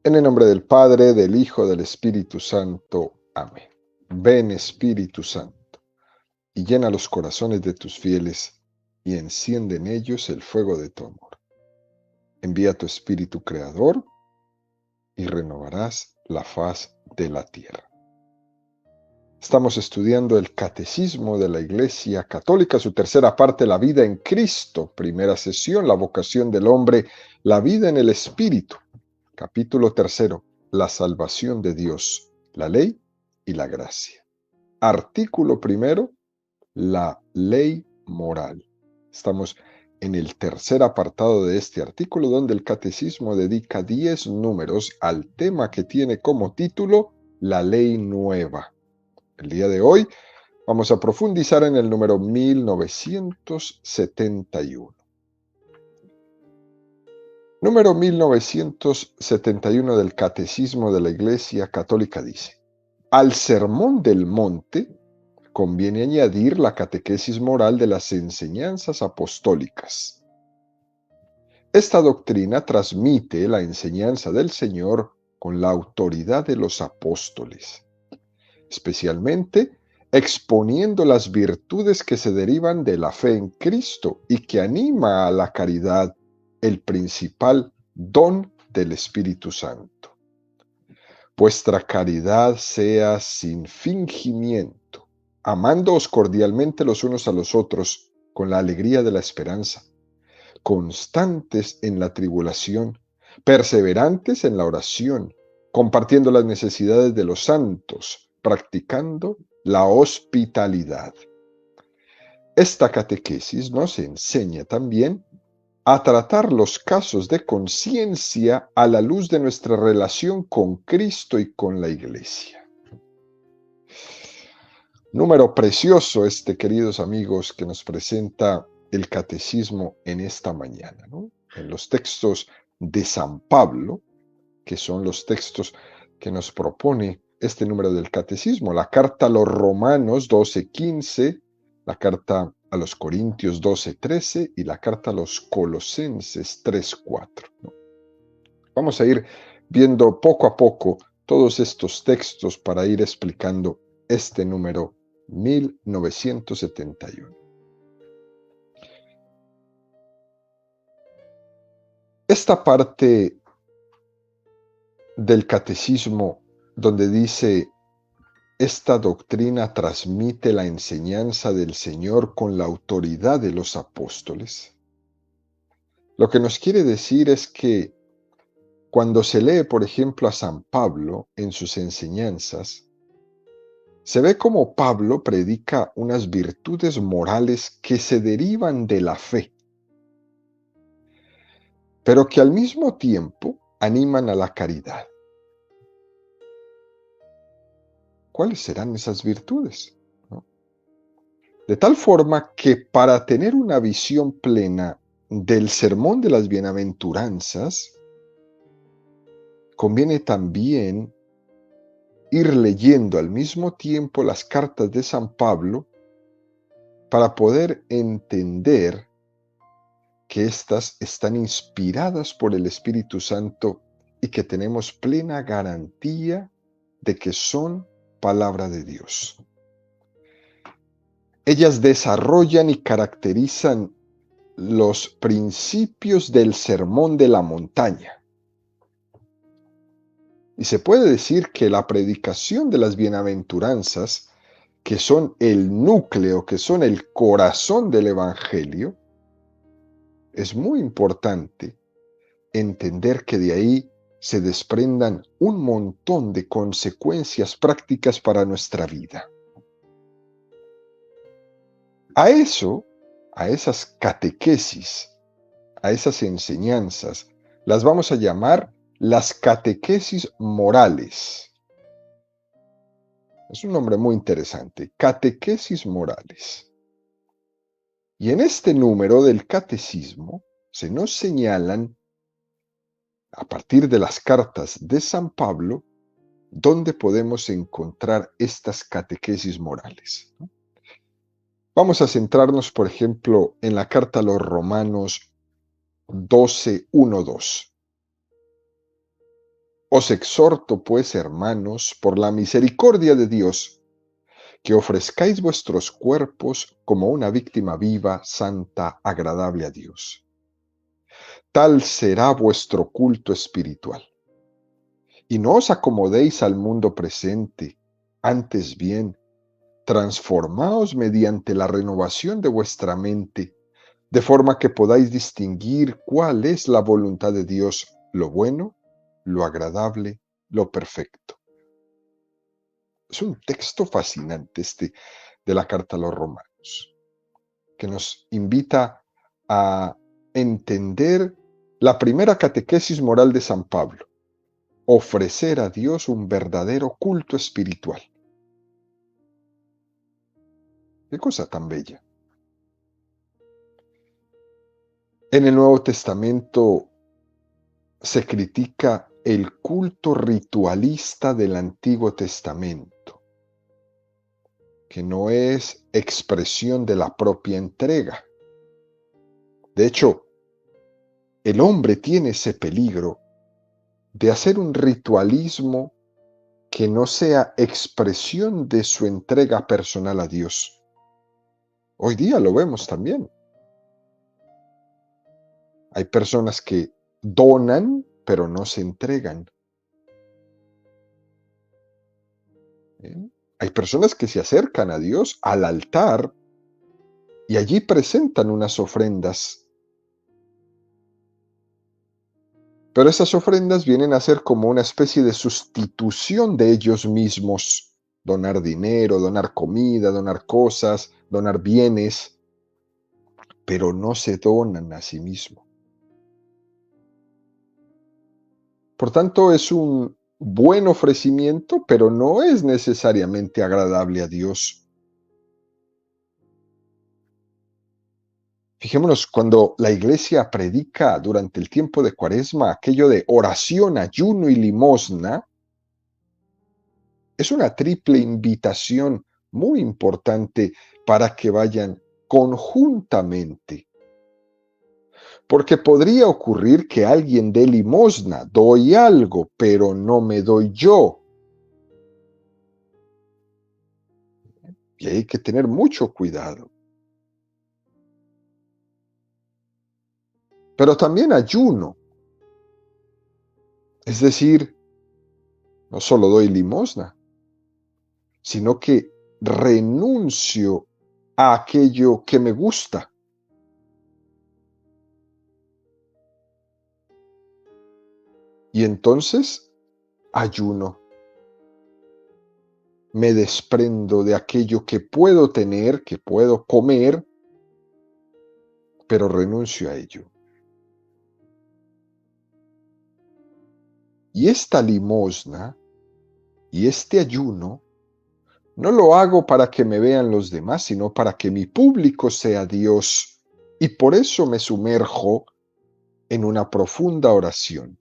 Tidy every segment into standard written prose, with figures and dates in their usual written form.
En el nombre del Padre, del Hijo, del Espíritu Santo. Amén. Ven, Espíritu Santo, y llena los corazones de tus fieles, y enciende en ellos el fuego de tu amor. Envía tu Espíritu Creador, y renovarás la faz de la tierra. Estamos estudiando el Catecismo de la Iglesia Católica, su tercera parte, la vida en Cristo. Primera sesión, la vocación del hombre, la vida en el Espíritu. Capítulo tercero, la salvación de Dios, la ley y la gracia. Artículo primero, la ley moral. Estamos en el tercer apartado de este artículo, donde el Catecismo dedica 10 números al tema que tiene como título la ley nueva. El día de hoy vamos a profundizar en el número 1971. Número 1971 del Catecismo de la Iglesia Católica dice: al Sermón del Monte conviene añadir la catequesis moral de las enseñanzas apostólicas. Esta doctrina transmite la enseñanza del Señor con la autoridad de los apóstoles, especialmente exponiendo las virtudes que se derivan de la fe en Cristo y que anima a la caridad, el principal don del Espíritu Santo. Vuestra caridad sea sin fingimiento, amándoos cordialmente los unos a los otros con la alegría de la esperanza, constantes en la tribulación, perseverantes en la oración, compartiendo las necesidades de los santos, practicando la hospitalidad. Esta catequesis nos enseña también a tratar los casos de conciencia a la luz de nuestra relación con Cristo y con la Iglesia. Número precioso este, queridos amigos, que nos presenta el Catecismo en esta mañana, ¿no? En los textos de San Pablo, que son los textos que nos propone este número del Catecismo, la carta a los Romanos 12:15, la carta a los Corintios 12:13 y la carta a los Colosenses 3:4, ¿no? Vamos a ir viendo poco a poco todos estos textos para ir explicando este número 1971. Esta parte del catecismo donde dice: esta doctrina transmite la enseñanza del Señor con la autoridad de los apóstoles, lo que nos quiere decir es que cuando se lee, por ejemplo, a San Pablo en sus enseñanzas, se ve cómo Pablo predica unas virtudes morales que se derivan de la fe, pero que al mismo tiempo animan a la caridad. ¿Cuáles serán esas virtudes? ¿No? De tal forma que para tener una visión plena del sermón de las bienaventuranzas, conviene también ir leyendo al mismo tiempo las cartas de San Pablo para poder entender que éstas están inspiradas por el Espíritu Santo y que tenemos plena garantía de que son palabra de Dios. Ellas desarrollan y caracterizan los principios del sermón de la montaña. Y se puede decir que la predicación de las bienaventuranzas, que son el núcleo, que son el corazón del Evangelio, es muy importante entender que de ahí se desprendan un montón de consecuencias prácticas para nuestra vida. A eso, a esas catequesis, a esas enseñanzas, las vamos a llamar las catequesis morales. Es un nombre muy interesante, catequesis morales. Y en este número del catecismo se nos señalan, a partir de las cartas de San Pablo, dónde podemos encontrar estas catequesis morales, ¿no? Vamos a centrarnos, por ejemplo, en la carta a los Romanos 12:1-2. Os exhorto, pues, hermanos, por la misericordia de Dios, que ofrezcáis vuestros cuerpos como una víctima viva, santa, agradable a Dios. Tal será vuestro culto espiritual. Y no os acomodéis al mundo presente, antes bien, transformaos mediante la renovación de vuestra mente, de forma que podáis distinguir cuál es la voluntad de Dios, lo bueno, lo agradable, lo perfecto. Es un texto fascinante este de la carta a los Romanos, que nos invita a entender la primera catequesis moral de San Pablo: ofrecer a Dios un verdadero culto espiritual. Qué cosa tan bella. En el Nuevo Testamento se critica el culto ritualista del Antiguo Testamento, que no es expresión de la propia entrega. De hecho, el hombre tiene ese peligro de hacer un ritualismo que no sea expresión de su entrega personal a Dios. Hoy día lo vemos también. Hay personas que donan, pero no se entregan. ¿Eh? Hay personas que se acercan a Dios al altar y allí presentan unas ofrendas. Pero esas ofrendas vienen a ser como una especie de sustitución de ellos mismos. Donar dinero, donar comida, donar cosas, donar bienes, pero no se donan a sí mismos. Por tanto, es un buen ofrecimiento, pero no es necesariamente agradable a Dios. Fijémonos, cuando la iglesia predica durante el tiempo de Cuaresma aquello de oración, ayuno y limosna, es una triple invitación muy importante para que vayan conjuntamente. Porque podría ocurrir que alguien dé limosna, doy algo, pero no me doy yo. Y hay que tener mucho cuidado. Pero también ayuno. Es decir, no solo doy limosna, sino que renuncio a aquello que me gusta. Y entonces ayuno. Me desprendo de aquello que puedo tener, que puedo comer, pero renuncio a ello. Y esta limosna y este ayuno no lo hago para que me vean los demás, sino para que mi público sea Dios. Y por eso me sumerjo en una profunda oración.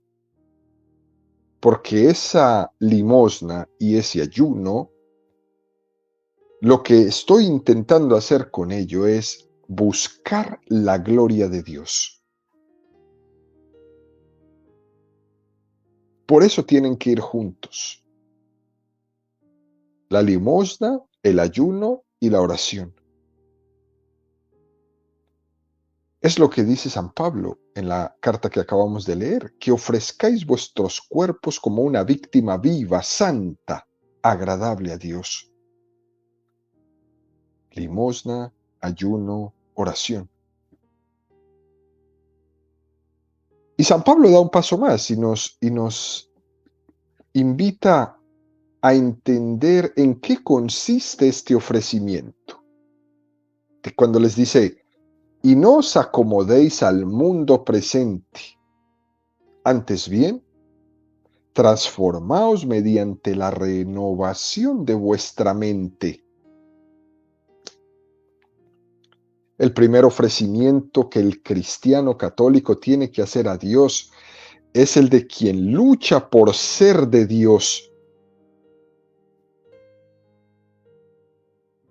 Porque esa limosna y ese ayuno, lo que estoy intentando hacer con ello es buscar la gloria de Dios. Por eso tienen que ir juntos: la limosna, el ayuno y la oración. Es lo que dice San Pablo en la carta que acabamos de leer: que ofrezcáis vuestros cuerpos como una víctima viva, santa, agradable a Dios. Limosna, ayuno, oración. Y San Pablo da un paso más y nos invita a entender en qué consiste este ofrecimiento. Que cuando les dice: y no os acomodéis al mundo presente, antes bien, transformaos mediante la renovación de vuestra mente. El primer ofrecimiento que el cristiano católico tiene que hacer a Dios es el de quien lucha por ser de Dios,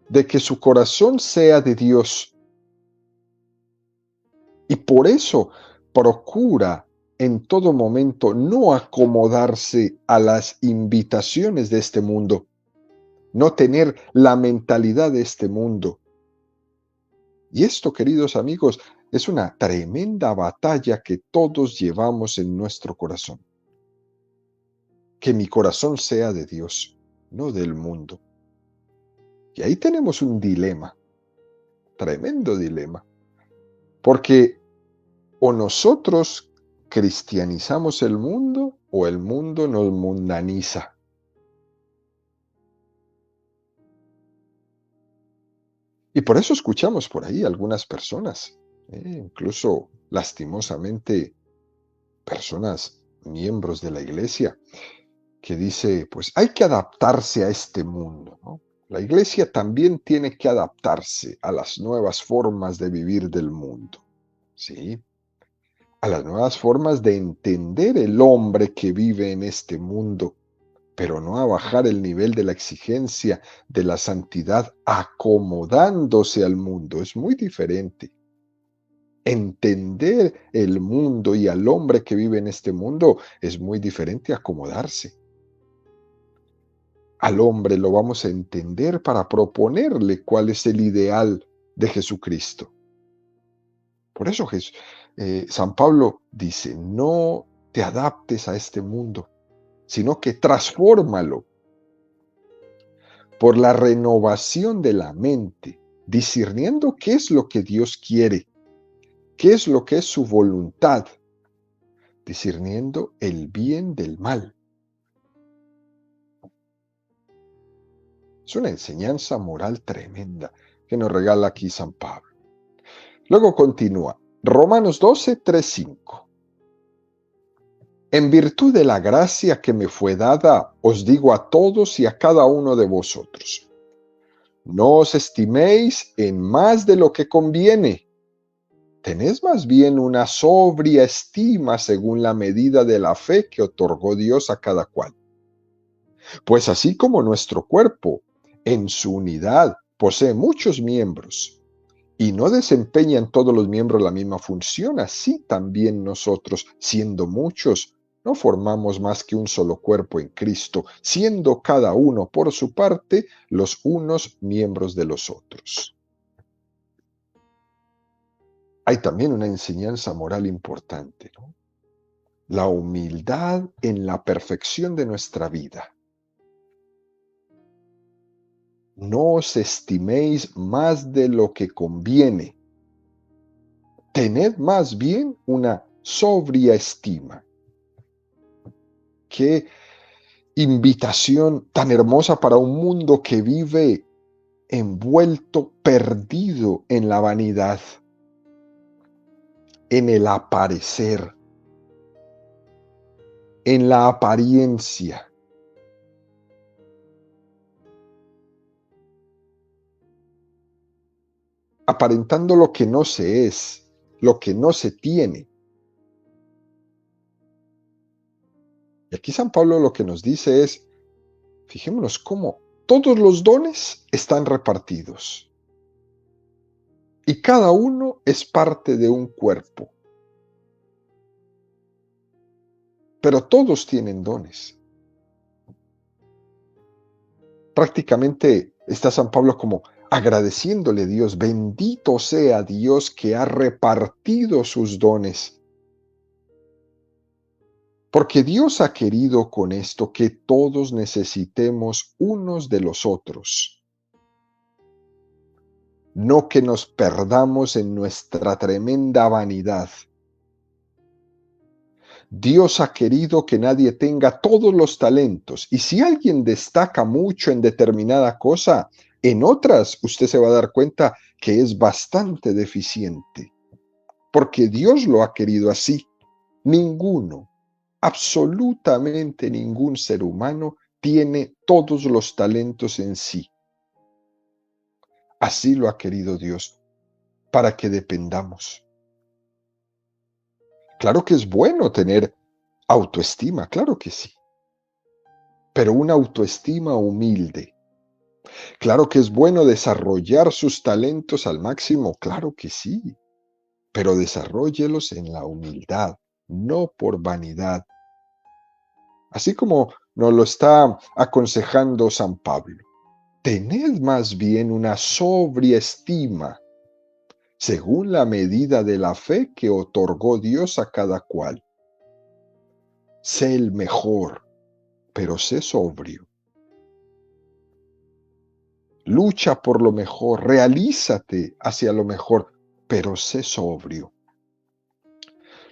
de que su corazón sea de Dios. Y por eso procura en todo momento no acomodarse a las invitaciones de este mundo, no tener la mentalidad de este mundo. Y esto, queridos amigos, es una tremenda batalla que todos llevamos en nuestro corazón. Que mi corazón sea de Dios, no del mundo. Y ahí tenemos un dilema, tremendo dilema, porque o nosotros cristianizamos el mundo o el mundo nos mundaniza. Y por eso escuchamos por ahí algunas personas, incluso lastimosamente personas, miembros de la iglesia, que dice, pues hay que adaptarse a este mundo, ¿no? La iglesia también tiene que adaptarse a las nuevas formas de vivir del mundo, ¿sí? A las nuevas formas de entender el hombre que vive en este mundo, pero no a bajar el nivel de la exigencia de la santidad acomodándose al mundo. Es muy diferente. Entender el mundo y al hombre que vive en este mundo es muy diferente a acomodarse. Al hombre lo vamos a entender para proponerle cuál es el ideal de Jesucristo. Por eso San Pablo dice, no te adaptes a este mundo, sino que transfórmalo por la renovación de la mente, discerniendo qué es lo que Dios quiere, qué es lo que es su voluntad, discerniendo el bien del mal. Es una enseñanza moral tremenda que nos regala aquí San Pablo. Luego continúa, Romanos 12, 3, 5. En virtud de la gracia que me fue dada, os digo a todos y a cada uno de vosotros, no os estiméis en más de lo que conviene. Tened más bien una sobria estima según la medida de la fe que otorgó Dios a cada cual. Pues así como nuestro cuerpo, en su unidad, posee muchos miembros, y no desempeñan todos los miembros la misma función, así también nosotros, siendo muchos, no formamos más que un solo cuerpo en Cristo, siendo cada uno por su parte los unos miembros de los otros. Hay también una enseñanza moral importante, ¿no? La humildad en la perfección de nuestra vida. No os estiméis más de lo que conviene. Tened más bien una sobria estima. Qué invitación tan hermosa para un mundo que vive envuelto, perdido en la vanidad, en el aparecer, en la apariencia. Aparentando lo que no se es, lo que no se tiene. Y aquí San Pablo lo que nos dice es, fijémonos cómo todos los dones están repartidos y cada uno es parte de un cuerpo, pero todos tienen dones. Prácticamente está San Pablo como agradeciéndole a Dios, bendito sea Dios que ha repartido sus dones. Porque Dios ha querido con esto que todos necesitemos unos de los otros. No que nos perdamos en nuestra tremenda vanidad. Dios ha querido que nadie tenga todos los talentos. Y si alguien destaca mucho en determinada cosa, en otras usted se va a dar cuenta que es bastante deficiente. Porque Dios lo ha querido así. Ninguno, absolutamente ningún ser humano tiene todos los talentos en sí. Así lo ha querido Dios, para que dependamos. Claro que es bueno tener autoestima, claro que sí, pero una autoestima humilde. Claro que es bueno desarrollar sus talentos al máximo, claro que sí, pero desarróllelos en la humildad, no por vanidad. Así como nos lo está aconsejando San Pablo. Tened más bien una sobria estima, según la medida de la fe que otorgó Dios a cada cual. Sé el mejor, pero sé sobrio. Lucha por lo mejor, realízate hacia lo mejor, pero sé sobrio.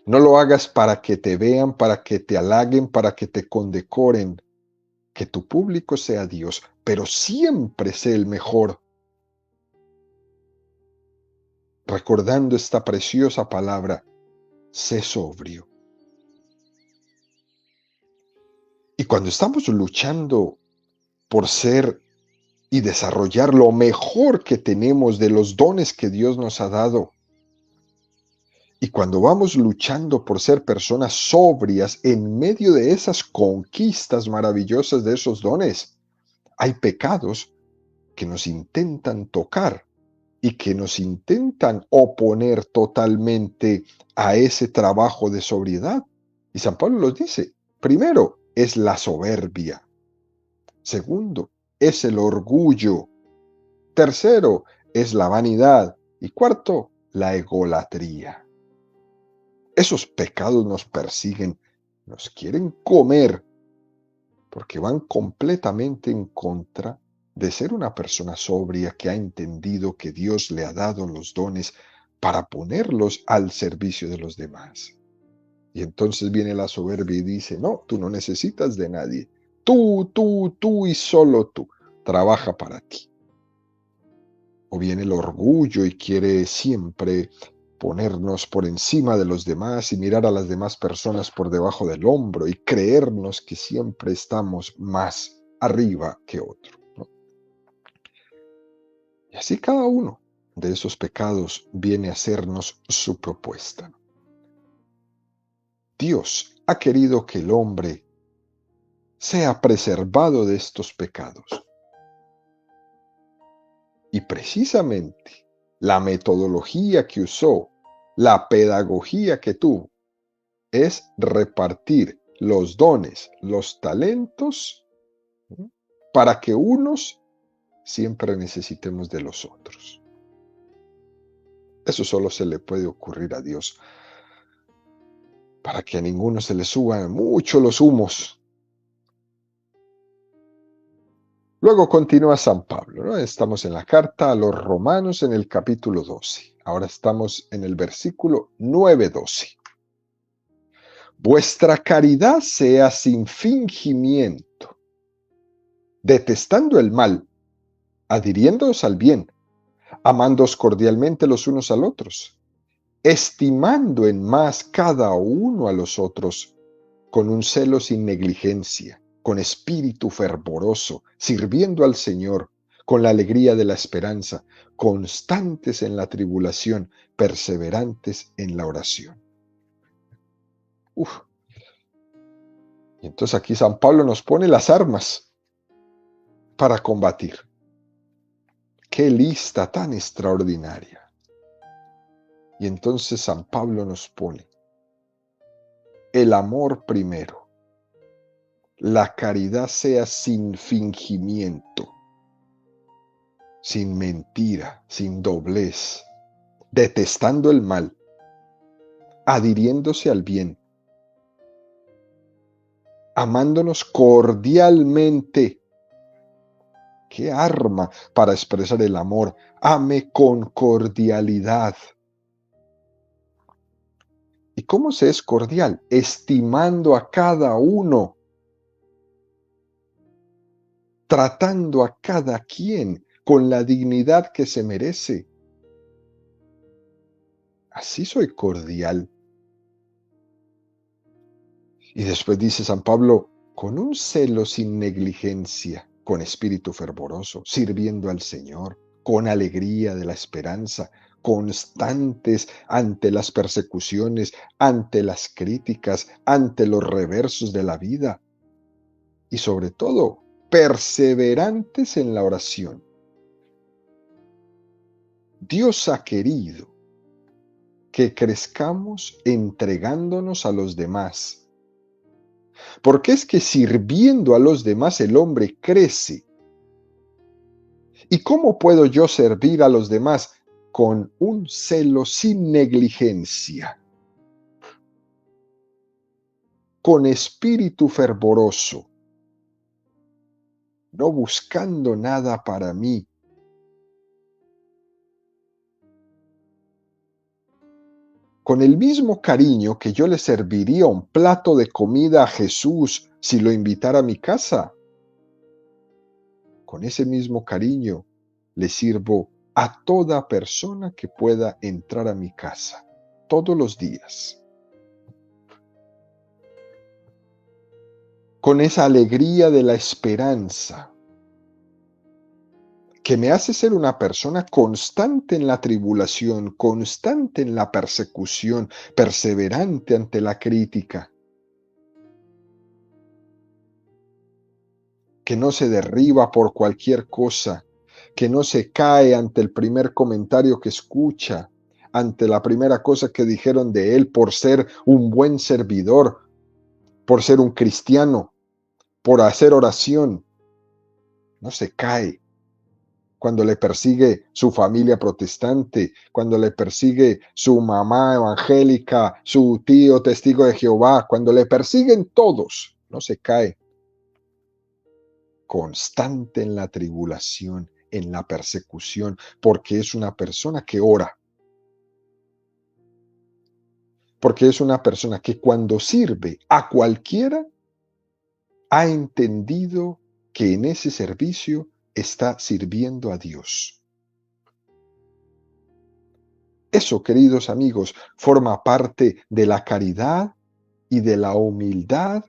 No lo hagas para que te vean, para que te halaguen, para que te condecoren, que tu público sea Dios, pero siempre sé el mejor. Recordando esta preciosa palabra, sé sobrio. Y cuando estamos luchando por ser y desarrollar lo mejor que tenemos de los dones que Dios nos ha dado, y cuando vamos luchando por ser personas sobrias en medio de esas conquistas maravillosas de esos dones, hay pecados que nos intentan tocar y que nos intentan oponer totalmente a ese trabajo de sobriedad. Y San Pablo los dice, primero es la soberbia, segundo es el orgullo, tercero es la vanidad y cuarto, la egolatría. Esos pecados nos persiguen, nos quieren comer, porque van completamente en contra de ser una persona sobria que ha entendido que Dios le ha dado los dones para ponerlos al servicio de los demás. Y entonces viene la soberbia y dice, no, tú no necesitas de nadie. Tú y solo tú. Trabaja para ti. O viene el orgullo y quiere siempre ponernos por encima de los demás y mirar a las demás personas por debajo del hombro y creernos que siempre estamos más arriba que otro, ¿no? Y así cada uno de esos pecados viene a hacernos su propuesta, ¿no? Dios ha querido que el hombre sea preservado de estos pecados. Y precisamente la metodología que usó, la pedagogía que tuvo, es repartir los dones, los talentos, ¿no?, para que unos siempre necesitemos de los otros. Eso solo se le puede ocurrir a Dios, para que a ninguno se le suban mucho los humos. Luego continúa San Pablo, ¿no? Estamos en la carta a los Romanos en el capítulo 12. Ahora estamos en el versículo 9-12. Vuestra caridad sea sin fingimiento, detestando el mal, adhiriéndoos al bien, amándoos cordialmente los unos al otros, estimando en más cada uno a los otros, con un celo sin negligencia, con espíritu fervoroso, sirviendo al Señor, con la alegría de la esperanza, constantes en la tribulación, perseverantes en la oración. Uf. Y entonces aquí San Pablo nos pone las armas para combatir. ¡Qué lista tan extraordinaria! Y entonces San Pablo nos pone el amor primero, la caridad sea sin fingimiento, sin mentira, sin doblez, detestando el mal, adhiriéndose al bien, amándonos cordialmente. ¡Qué arma para expresar el amor! Ame con cordialidad. ¿Y cómo se es cordial? Estimando a cada uno, tratando a cada quien con la dignidad que se merece. Así soy cordial. Y después dice San Pablo, con un celo sin negligencia, con espíritu fervoroso, sirviendo al Señor, con alegría de la esperanza, constantes ante las persecuciones, ante las críticas, ante los reversos de la vida. Y sobre todo, perseverantes en la oración. Dios ha querido que crezcamos entregándonos a los demás. Porque es que sirviendo a los demás el hombre crece. ¿Y cómo puedo yo servir a los demás? Con un celo sin negligencia, con espíritu fervoroso, no buscando nada para mí. Con el mismo cariño que yo le serviría un plato de comida a Jesús si lo invitara a mi casa, con ese mismo cariño le sirvo a toda persona que pueda entrar a mi casa, todos los días. Con esa alegría de la esperanza, que me hace ser una persona constante en la tribulación, constante en la persecución, perseverante ante la crítica, que no se derriba por cualquier cosa, que no se cae ante el primer comentario que escucha, ante la primera cosa que dijeron de él por ser un buen servidor, por ser un cristiano, por hacer oración. No se cae. Cuando le persigue su familia protestante, cuando le persigue su mamá evangélica, su tío testigo de Jehová, cuando le persiguen todos, no se cae. Constante en la tribulación, en la persecución, porque es una persona que ora. Porque es una persona que cuando sirve a cualquiera, ha entendido que en ese servicio está sirviendo a Dios. Eso, queridos amigos, forma parte de la caridad y de la humildad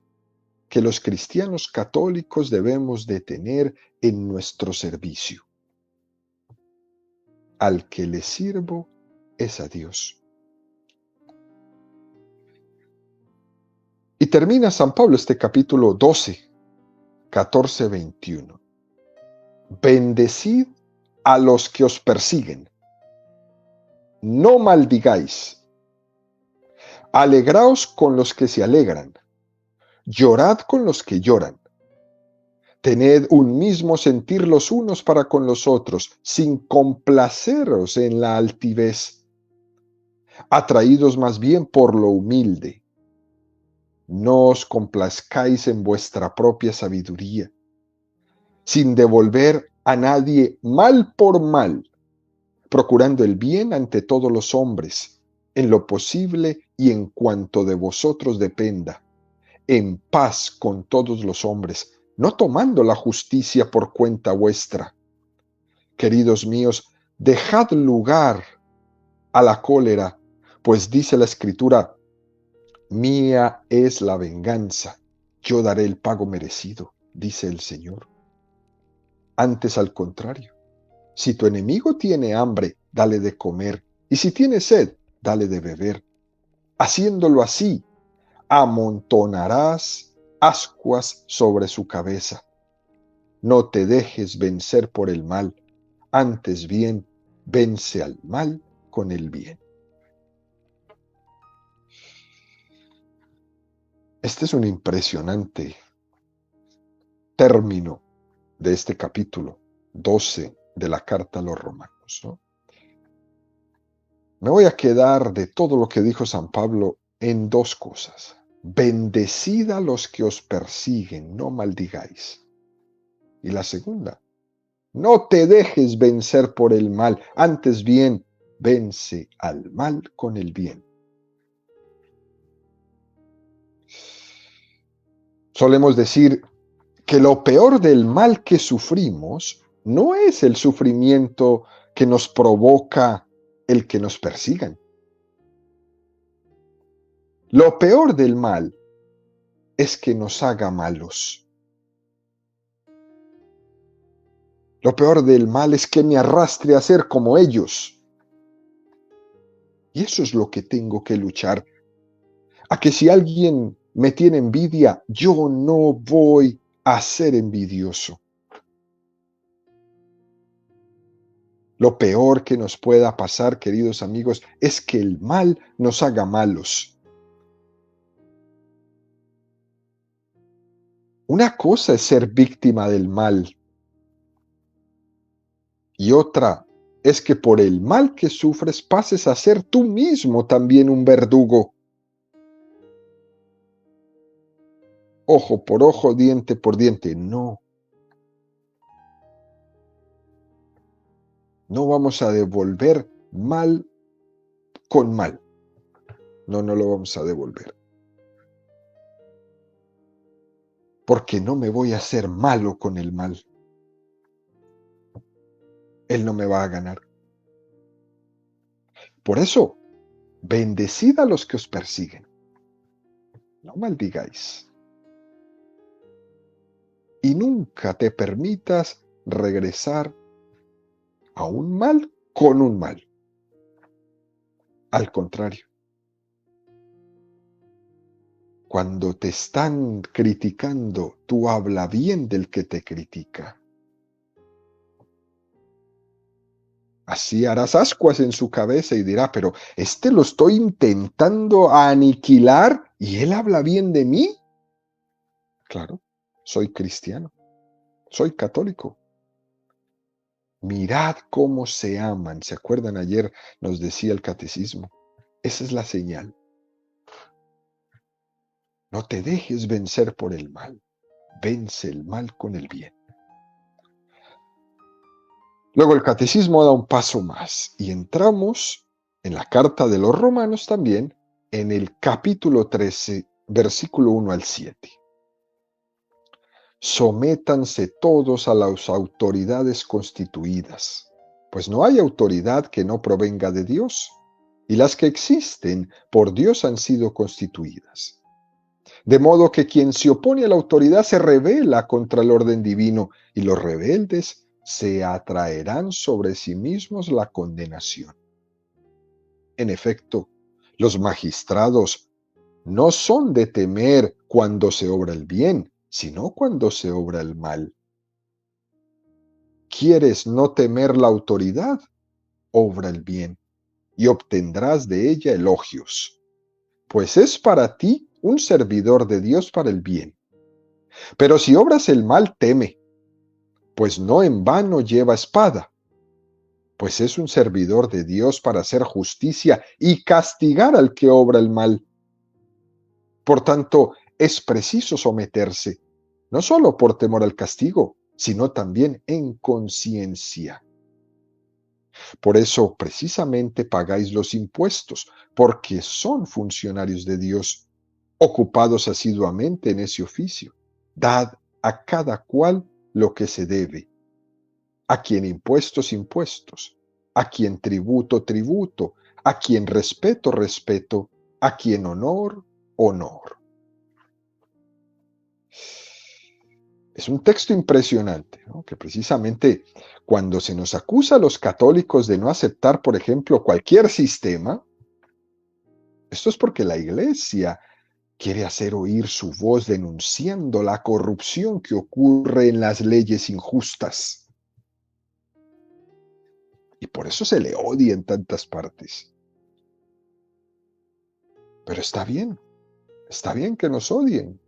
que los cristianos católicos debemos de tener en nuestro servicio. Al que le sirvo es a Dios. Y termina San Pablo este capítulo 12, 14, 21. Bendecid a los que os persiguen. No maldigáis. Alegraos con los que se alegran. Llorad con los que lloran. Tened un mismo sentir los unos para con los otros, sin complaceros en la altivez. Atraídos más bien por lo humilde. No os complazcáis en vuestra propia sabiduría, sin devolver a nadie mal por mal, procurando el bien ante todos los hombres, en lo posible y en cuanto de vosotros dependa, en paz con todos los hombres, no tomando la justicia por cuenta vuestra. Queridos míos, dejad lugar a la cólera, pues dice la Escritura, mía es la venganza, yo daré el pago merecido, dice el Señor. Antes, al contrario, si tu enemigo tiene hambre, dale de comer, y si tiene sed, dale de beber. Haciéndolo así, amontonarás ascuas sobre su cabeza. No te dejes vencer por el mal, antes bien, vence al mal con el bien. Este es un impresionante término de este capítulo 12 de la carta a los romanos, ¿no? Me voy a quedar de todo lo que dijo San Pablo en dos cosas. Bendecid a los que os persiguen, no maldigáis. Y la segunda, no te dejes vencer por el mal, antes bien, vence al mal con el bien. Solemos decir que lo peor del mal que sufrimos no es el sufrimiento que nos provoca el que nos persigan. Lo peor del mal es que nos haga malos. Lo peor del mal es que me arrastre a ser como ellos. Y eso es lo que tengo que luchar. A que si alguien me tiene envidia, yo no voy a ser envidioso. Lo peor que nos pueda pasar, queridos amigos, es que el mal nos haga malos. Una cosa es ser víctima del mal y otra es que por el mal que sufres pases a ser tú mismo también un verdugo. Ojo por ojo, diente por diente. No, no vamos a devolver mal con mal. No, no lo vamos a devolver. Porque no me voy a hacer malo con el mal. Él no me va a ganar. Por eso, bendecid a los que os persiguen. No maldigáis. Y nunca te permitas regresar a un mal con un mal. Al contrario, cuando te están criticando, tú habla bien del que te critica. Así harás ascuas en su cabeza y dirá, pero este lo estoy intentando aniquilar y él habla bien de mí. Claro, soy cristiano, soy católico. Mirad cómo se aman. ¿Se acuerdan? Ayer nos decía el catecismo. Esa es la señal. No te dejes vencer por el mal. Vence el mal con el bien. Luego el catecismo da un paso más y entramos en la carta de los Romanos también, en el capítulo 13, versículo 1 al 7. Sométanse todos a las autoridades constituidas, pues no hay autoridad que no provenga de Dios, y las que existen por Dios han sido constituidas. De modo que quien se opone a la autoridad se rebela contra el orden divino, y los rebeldes se atraerán sobre sí mismos la condenación. En efecto, los magistrados no son de temer cuando se obra el bien, sino cuando se obra el mal. ¿Quieres no temer la autoridad? Obra el bien, y obtendrás de ella elogios, pues es para ti un servidor de Dios para el bien. Pero si obras el mal, teme, pues no en vano lleva espada, pues es un servidor de Dios para hacer justicia y castigar al que obra el mal. Por tanto, es preciso someterse, no solo por temor al castigo, sino también en conciencia. Por eso, precisamente, pagáis los impuestos, porque son funcionarios de Dios, ocupados asiduamente en ese oficio. Dad a cada cual lo que se debe. A quien impuestos, impuestos. A quien tributo, tributo. A quien respeto, respeto. A quien honor, honor. Es un texto impresionante, ¿no? Que precisamente cuando se nos acusa a los católicos de no aceptar, por ejemplo, cualquier sistema, esto es porque la Iglesia quiere hacer oír su voz denunciando la corrupción que ocurre en las leyes injustas. Y por eso se le odia en tantas partes. Pero está bien que nos odien,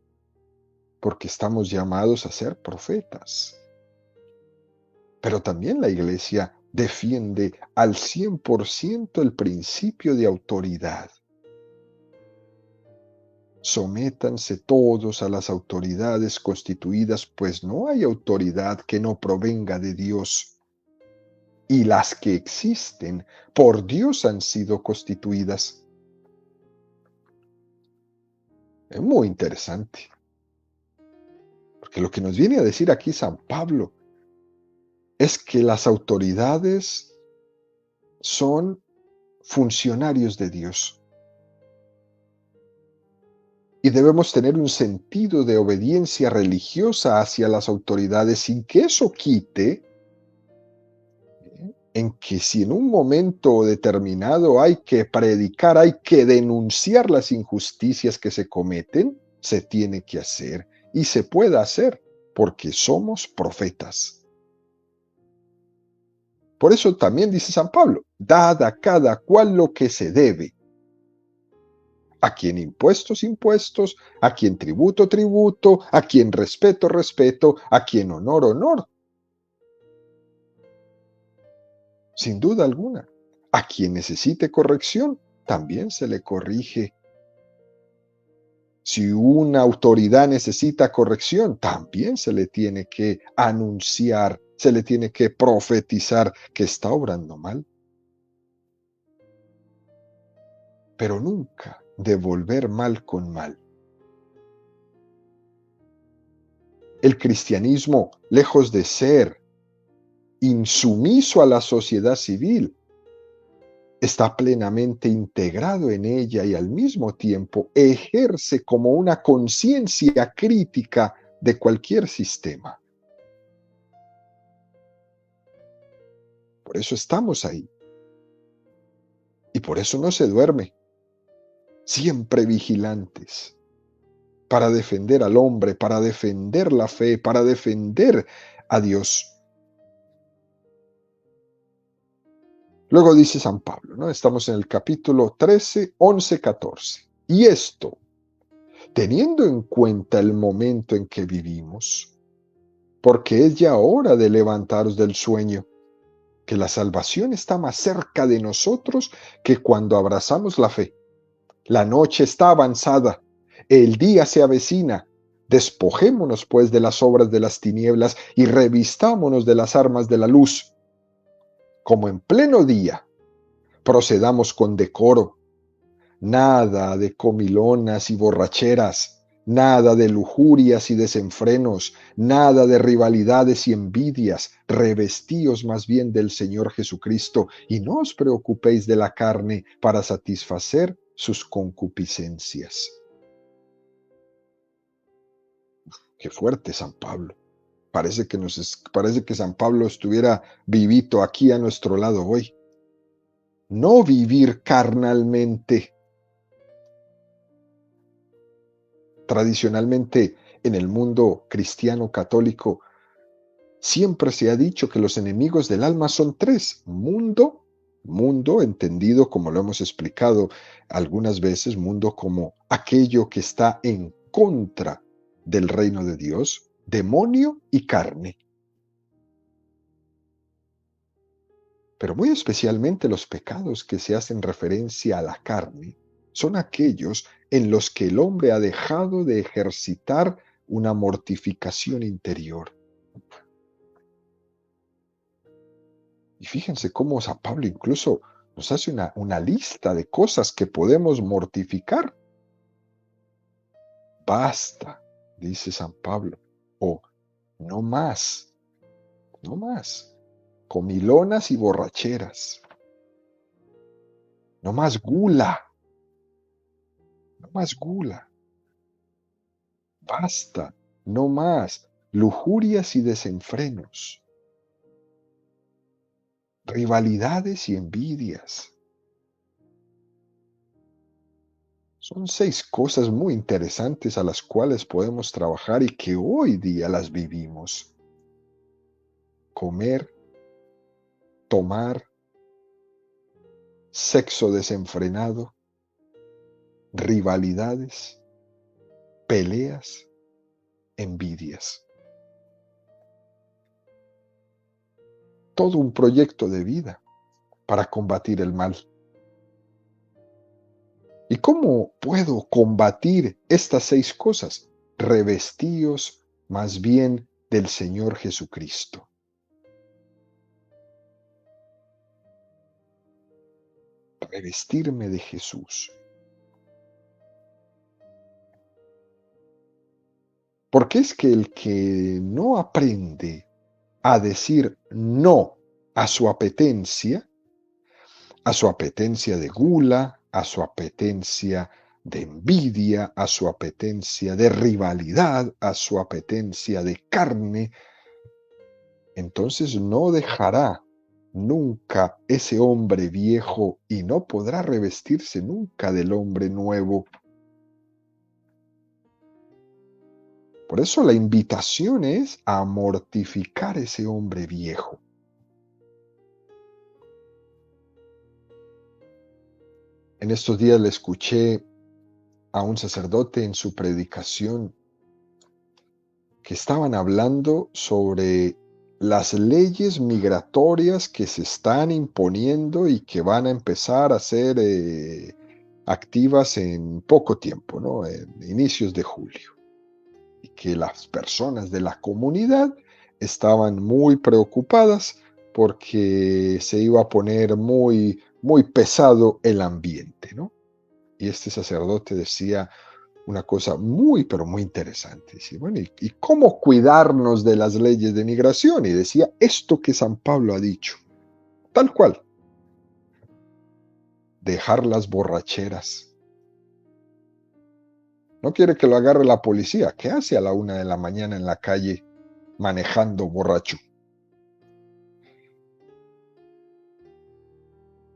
porque estamos llamados a ser profetas. Pero también la Iglesia defiende al 100% el principio de autoridad. Sométanse todos a las autoridades constituidas, pues no hay autoridad que no provenga de Dios. Y las que existen por Dios han sido constituidas. Es muy interesante, porque lo que nos viene a decir aquí San Pablo es que las autoridades son funcionarios de Dios. Y debemos tener un sentido de obediencia religiosa hacia las autoridades sin que eso quite en que si en un momento determinado hay que predicar, hay que denunciar las injusticias que se cometen, se tiene que hacer y se puede hacer porque somos profetas. Por eso también dice San Pablo, dad a cada cual lo que se debe. A quien impuestos, impuestos, a quien tributo, tributo, a quien respeto, respeto, a quien honor, honor. Sin duda alguna. A quien necesite corrección, también se le corrige. Si una autoridad necesita corrección, también se le tiene que anunciar, se le tiene que profetizar que está obrando mal. Pero nunca devolver mal con mal. El cristianismo, lejos de ser insumiso a la sociedad civil, está plenamente integrado en ella y al mismo tiempo ejerce como una conciencia crítica de cualquier sistema. Por eso estamos ahí. Y por eso no se duerme. Siempre vigilantes para defender al hombre, para defender la fe, para defender a Dios. Luego dice San Pablo, ¿no? Estamos en el capítulo 13, 11, 14. Y esto, teniendo en cuenta el momento en que vivimos, porque es ya hora de levantaros del sueño, que la salvación está más cerca de nosotros que cuando abrazamos la fe. La noche está avanzada, el día se avecina. Despojémonos pues de las obras de las tinieblas y revistámonos de las armas de la luz. Como en pleno día, procedamos con decoro. Nada de comilonas y borracheras, nada de lujurias y desenfrenos, nada de rivalidades y envidias. Revestíos más bien del Señor Jesucristo y no os preocupéis de la carne para satisfacer sus concupiscencias. Qué fuerte San Pablo. Parece que San Pablo estuviera vivito aquí a nuestro lado hoy. No vivir carnalmente. Tradicionalmente, en el mundo cristiano católico, siempre se ha dicho que los enemigos del alma son tres. Mundo entendido como lo hemos explicado algunas veces, mundo como aquello que está en contra del reino de Dios, demonio y carne. Pero muy especialmente los pecados que se hacen referencia a la carne son aquellos en los que el hombre ha dejado de ejercitar una mortificación interior. Y fíjense cómo San Pablo incluso nos hace una lista de cosas que podemos mortificar. Basta, dice San Pablo, o no más, no más, comilonas y borracheras, no más gula, no más gula. Basta, no más, lujurias y desenfrenos, rivalidades y envidias. Son 6 cosas muy interesantes a las cuales podemos trabajar y que hoy día las vivimos. Comer, tomar, sexo desenfrenado, rivalidades, peleas, envidias. Todo un proyecto de vida para combatir el mal. ¿Y cómo puedo combatir estas 6 cosas? Revestíos más bien del Señor Jesucristo. Revestirme de Jesús. Porque es que el que no aprende a decir no a su apetencia de gula, a su apetencia de envidia, a su apetencia de rivalidad, a su apetencia de carne, entonces no dejará nunca ese hombre viejo y no podrá revestirse nunca del hombre nuevo. Por eso la invitación es a mortificar ese hombre viejo. En estos días le escuché a un sacerdote en su predicación que estaban hablando sobre las leyes migratorias que se están imponiendo y que van a empezar a ser activas en poco tiempo, ¿no? En inicios de julio. Y que las personas de la comunidad estaban muy preocupadas porque se iba a poner muy, muy pesado el ambiente, ¿no? Y este sacerdote decía una cosa muy, pero muy interesante. Dice, bueno, ¿y cómo cuidarnos de las leyes de migración? Y decía esto que San Pablo ha dicho, tal cual, dejar las borracheras. No quiere que lo agarre la policía. ¿Qué hace a la 1 de la mañana en la calle manejando borracho?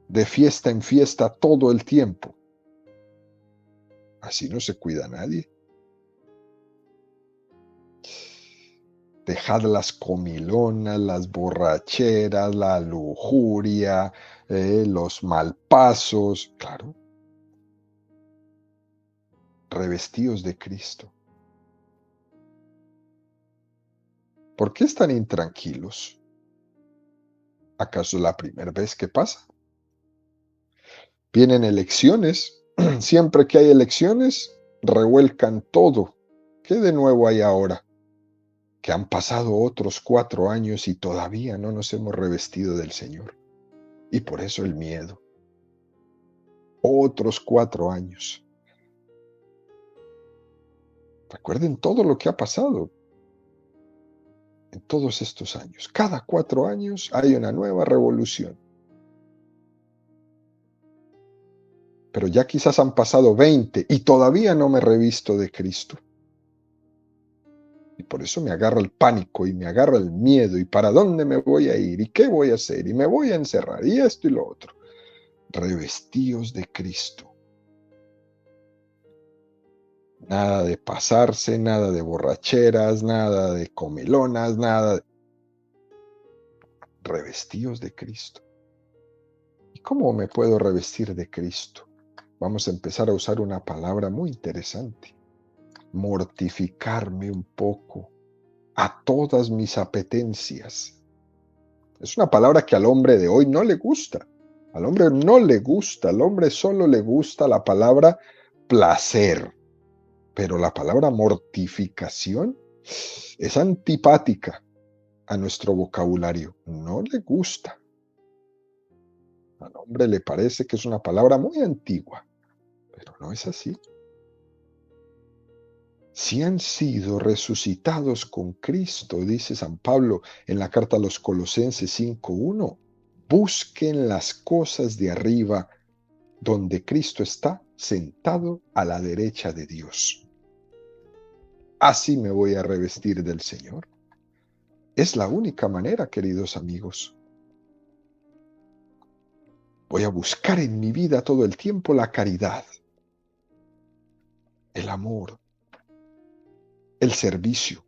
De fiesta en fiesta todo el tiempo. Así no se cuida a nadie. Dejad las comilonas, las borracheras, la lujuria, los malpasos, claro, revestidos de Cristo. ¿Por qué están intranquilos? ¿Acaso la primera vez que pasa? Vienen elecciones, siempre que hay elecciones, revuelcan todo. ¿Qué de nuevo hay ahora? Que han pasado otros 4 años y todavía no nos hemos revestido del Señor. Y por eso el miedo. Otros 4 años. Recuerden todo lo que ha pasado en todos estos años. Cada 4 años hay una nueva revolución. Pero ya quizás han pasado 20 y todavía no me he revisto de Cristo. Y por eso me agarra el pánico y me agarra el miedo. ¿Y para dónde me voy a ir? ¿Y qué voy a hacer? Y me voy a encerrar. Y esto y lo otro. Revestíos de Cristo. Nada de pasarse, nada de borracheras, nada de comelonas, nada. Revestíos de Cristo. ¿Y cómo me puedo revestir de Cristo? Vamos a empezar a usar una palabra muy interesante. Mortificarme un poco a todas mis apetencias. Es una palabra que al hombre de hoy no le gusta. Al hombre no le gusta, al hombre solo le gusta la palabra placer. Pero la palabra mortificación es antipática a nuestro vocabulario. No le gusta. Al hombre le parece que es una palabra muy antigua, pero no es así. Si han sido resucitados con Cristo, dice San Pablo en la carta a los Colosenses 5:1, busquen las cosas de arriba, donde Cristo está sentado a la derecha de Dios. Así me voy a revestir del Señor. Es la única manera, queridos amigos. Voy a buscar en mi vida todo el tiempo la caridad, el amor, el servicio.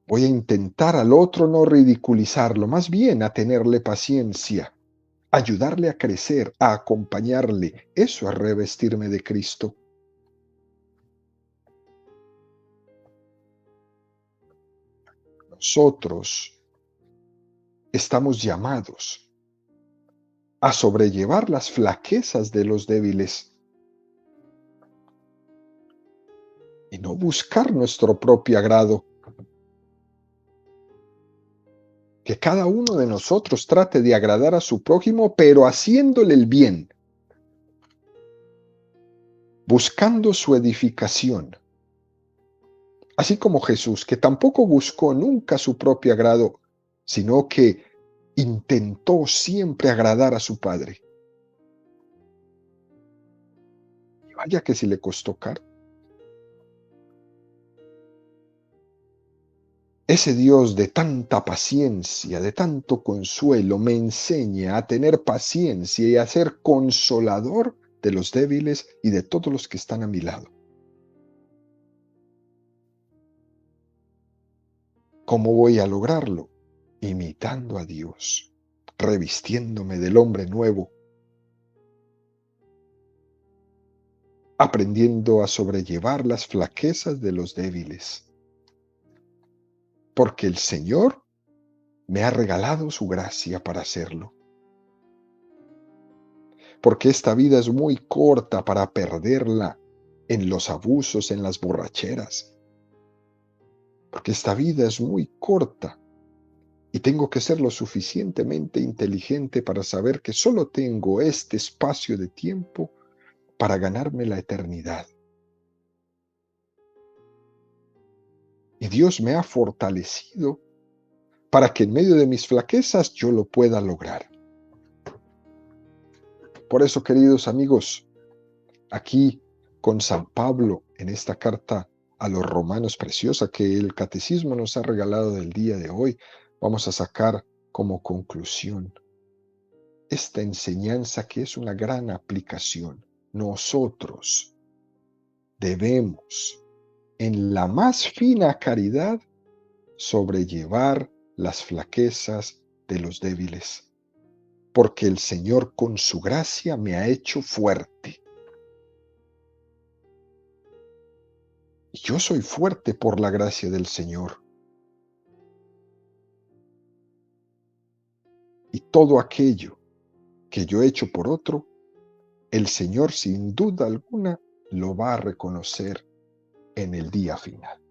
Voy a intentar al otro no ridiculizarlo, más bien a tenerle paciencia, ayudarle a crecer, a acompañarle. Eso es revestirme de Cristo. Nosotros estamos llamados a sobrellevar las flaquezas de los débiles y no buscar nuestro propio agrado. Que cada uno de nosotros trate de agradar a su prójimo, pero haciéndole el bien, buscando su edificación. Así como Jesús, que tampoco buscó nunca su propio agrado, sino que intentó siempre agradar a su Padre. Y vaya que si le costó caro. Ese Dios de tanta paciencia, de tanto consuelo, me enseña a tener paciencia y a ser consolador de los débiles y de todos los que están a mi lado. ¿Cómo voy a lograrlo? imitando a Dios, revistiéndome del hombre nuevo, aprendiendo a sobrellevar las flaquezas de los débiles, porque el Señor me ha regalado su gracia para hacerlo, porque esta vida es muy corta para perderla en los abusos, en las borracheras, porque esta vida es muy corta y tengo que ser lo suficientemente inteligente para saber que solo tengo este espacio de tiempo para ganarme la eternidad. Y Dios me ha fortalecido para que en medio de mis flaquezas yo lo pueda lograr. Por eso, queridos amigos, aquí con San Pablo en esta carta a los romanos preciosa que el catecismo nos ha regalado del día de hoy, vamos a sacar como conclusión esta enseñanza que es una gran aplicación. Nosotros debemos, en la más fina caridad, sobrellevar las flaquezas de los débiles, porque el Señor con su gracia me ha hecho fuerte. Y yo soy fuerte por la gracia del Señor. Y todo aquello que yo he hecho por otro, el Señor sin duda alguna lo va a reconocer en el día final.